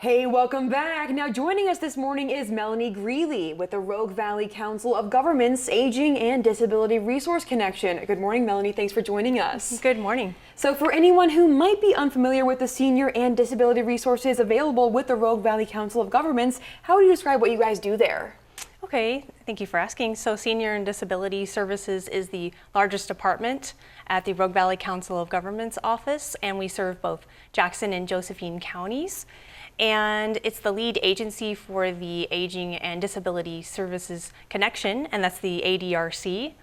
Hey, welcome back. Now joining us this morning is Melanie Greeley with the Rogue Valley Council of Governments Aging and Disability Resource Connection. Good morning, Melanie. Thanks for joining us. Good morning. So for anyone who might be unfamiliar with the senior and disability resources available with the Rogue Valley Council of Governments, how would you describe what you guys do there? Okay, thank you for asking. So Senior and Disability Services is the largest department at the Rogue Valley Council of Governments office, and we serve both Jackson and Josephine counties. And it's the lead agency for the Aging and Disability Services Connection, and that's the ADRC.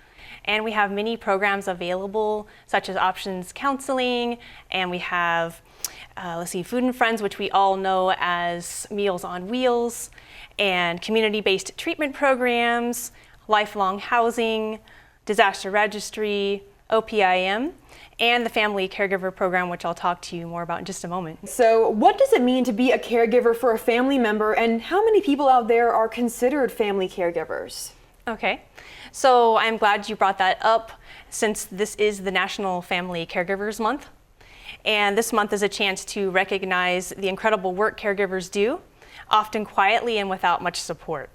And we have many programs available, such as options counseling, and we have, Food and Friends, which we all know as Meals on Wheels, and community-based treatment programs, lifelong housing, disaster registry, OPIM, and the Family Caregiver Program, which I'll talk to you more about in just a moment. So what does it mean to be a caregiver for a family member, and how many people out there are considered family caregivers? Okay, so I'm glad you brought that up since this is the National Family Caregivers Month. And this month is a chance to recognize the incredible work caregivers do, often quietly and without much support.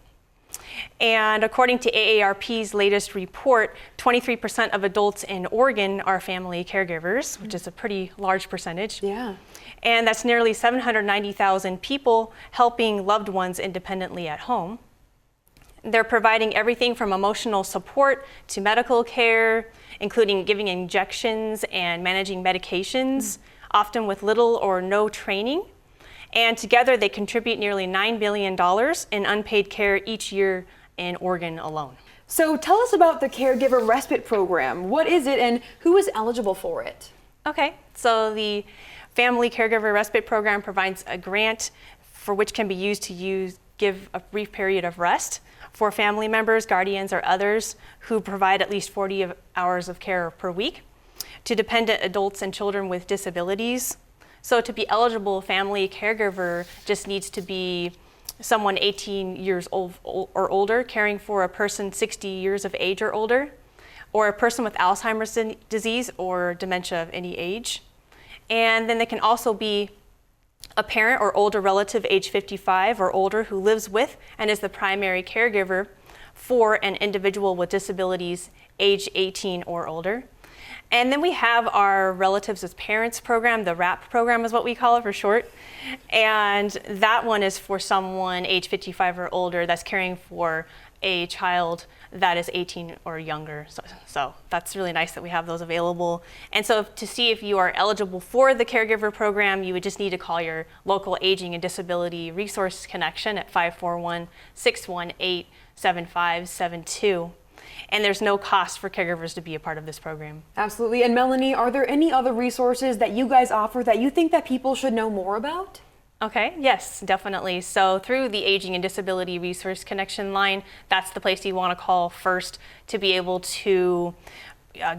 And according to AARP's latest report, 23% of adults in Oregon are family caregivers, which is a pretty large percentage. Yeah. And that's nearly 790,000 people helping loved ones independently at home. They're providing everything from emotional support to medical care, including giving injections and managing medications, often with little or no training. And together they contribute nearly $9 billion in unpaid care each year in Oregon alone. So tell us about the Caregiver Respite Program. What is it and who is eligible for it? Okay, so the Family Caregiver Respite Program provides a grant for which can be used to give a brief period of rest for family members, guardians, or others who provide at least 40 hours of care per week to dependent adults and children with disabilities. So to be eligible, family caregiver just needs to be someone 18 years old or older, caring for a person 60 years of age or older, or a person with Alzheimer's disease or dementia of any age. And then they can also be a parent or older relative age 55 or older who lives with and is the primary caregiver for an individual with disabilities age 18 or older. And then we have our Relatives as Parents program, the RAP program is what we call it for short. And that one is for someone age 55 or older that's caring for a child that is 18 or younger. So that's really nice that we have those available. And so to see if you are eligible for the caregiver program, you would just need to call your local Aging and Disability Resource Connection at 541-618-7572. And there's no cost for caregivers to be a part of this program. Absolutely. And Melanie, are there any other resources that you guys offer that you think that people should know more about? Okay, yes, definitely. So through the Aging and Disability Resource Connection line, that's the place you want to call first to be able to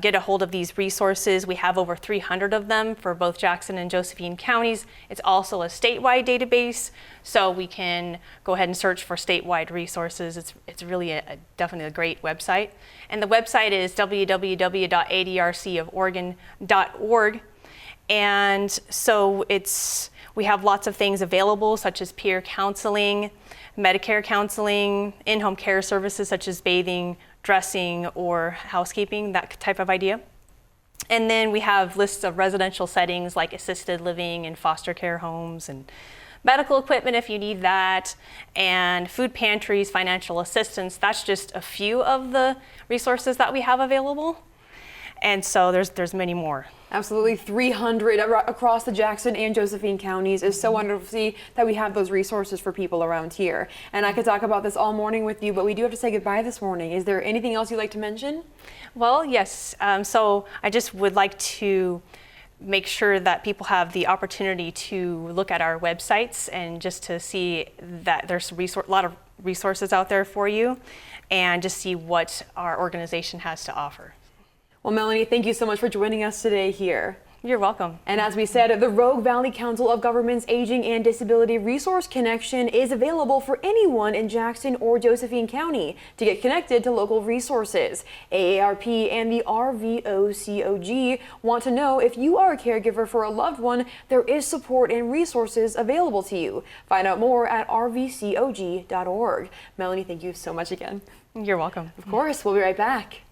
get a hold of these resources. We have over 300 of them for both Jackson and Josephine counties. It's also a statewide database, so we can go ahead and search for statewide resources. It's really definitely a great website. And the website is www.adrcoforegon.org. And so we have lots of things available, such as peer counseling, Medicare counseling, in-home care services such as bathing, dressing, or housekeeping, that type of idea. And then we have lists of residential settings like assisted living and foster care homes and medical equipment if you need that, and food pantries, financial assistance. That's just a few of the resources that we have available. And so there's many more. Absolutely, 300 across the Jackson and Josephine counties. Is so wonderful to see that we have those resources for people around here. And I could talk about this all morning with you, but we do have to say goodbye this morning. Is there anything else you'd like to mention? Well, yes. So I just would like to make sure that people have the opportunity to look at our websites and just to see that there's a lot of resources out there for you and just see what our organization has to offer. Well, Melanie, thank you so much for joining us today here. You're welcome. And as we said, the Rogue Valley Council of Governments Aging and Disability Resource Connection is available for anyone in Jackson or Josephine County to get connected to local resources. AARP and the RVCOG want to know if you are a caregiver for a loved one, there is support and resources available to you. Find out more at rvcog.org. Melanie, thank you so much again. You're welcome. Of course, we'll be right back.